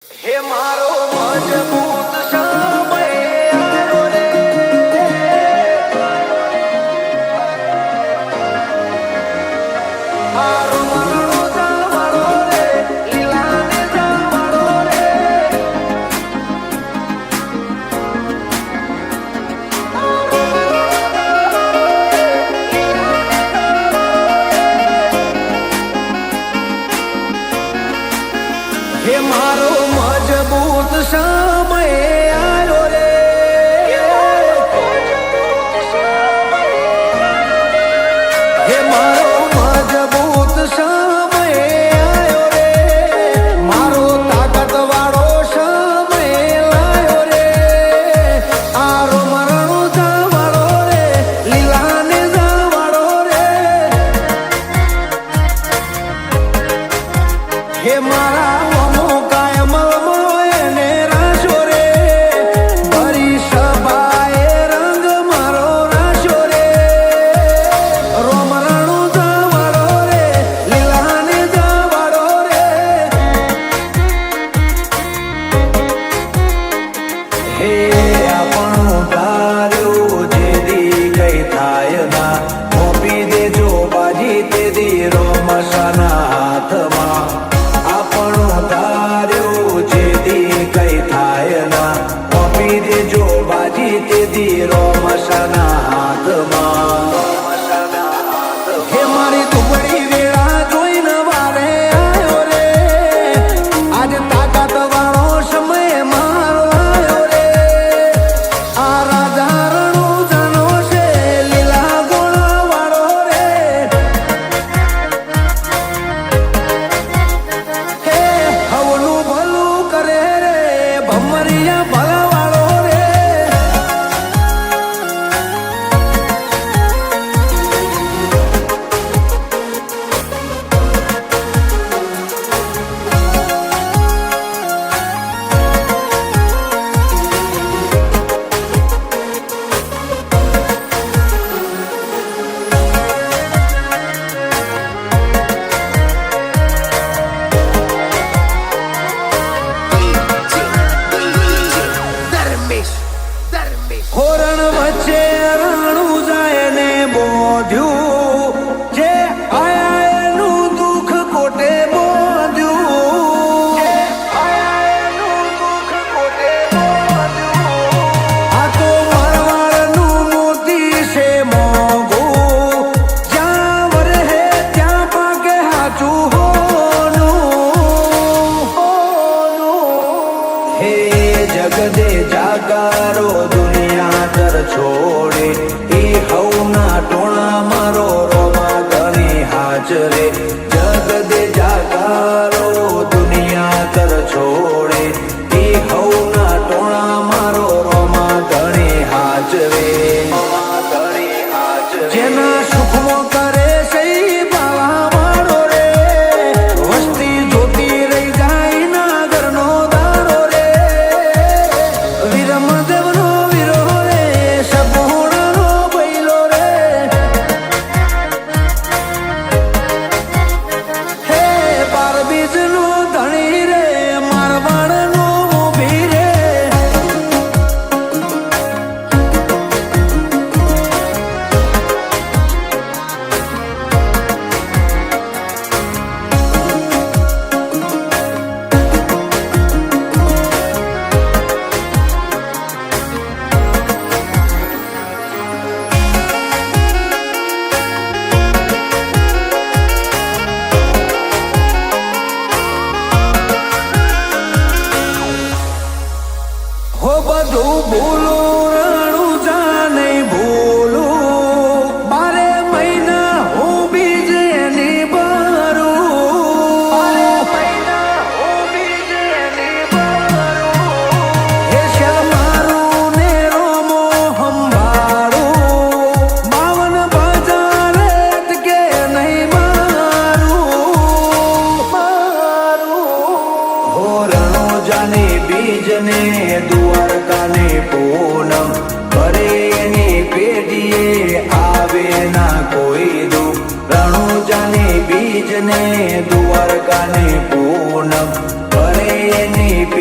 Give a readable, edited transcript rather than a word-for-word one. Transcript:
હે મારો મજબૂત સમય આવ્યો રે, મારો મારો જાવાળો રે, લીલાને જાવાળો રે, હે મારો મજબૂત સમય આવ્યો રે, હે મારો મજબૂત સમય આવ્યો રે, મારો તાકાત વાળો સમય લાયો રે, આરો મરણો જાવાળો રે, લીલાને જાવાળો રે, હે મારા હે મારી દુબળી વેળા જોઈને વારે આવ્યો રે, આજે તાકાત વાળો સમય મારો આવ્યો રે, આ રાજા રણો જાનો છે, લીલા ગોળા વાળો રે, હે હવનું ભલું કરે રે, ભમરિયા ભલા વાળો રે, હોરણ વચ્ચે રાણું જાય ને બોધ્યું, જે આયા એનું દુઃખ કોટે બોધ્યું, આ તો મારવાડનું મોતી છે મોંઘું, જ્યાં વરહે ત્યાં પાકે હાચું હોનું, હે જગદે જાગારો છોડે એ હવના ટોણા મારો રોમા ઘણી હાજરે, જગદે જાકારો દુનિયા કર છોડે એ હવના ટોણા મારો રોમા ઘણી હાજરે, જેના સુખમાં કરે છે બાવા વાળો રે, વસ્તી જોતી રહી જાય ના ઘરનો દારો રે, વીરમદેવનો બધું ભૂલું રણું જાને ભૂલું, 12 મહિના હું બીજ એની ભરું, 12 મહિના હું બીજ એની ભરું, હે શ્યામારું ને રોમો હંભારું, 52 બજાર કે નહીં મારું, હો રણો જાને બીજ ને દ્વારકાને પૂનમ કરે એની પેઢીએ આવે ના કોઈ દુઃખ, રણુજાની બીજને દ્વારકાને પૂનમ વરે એની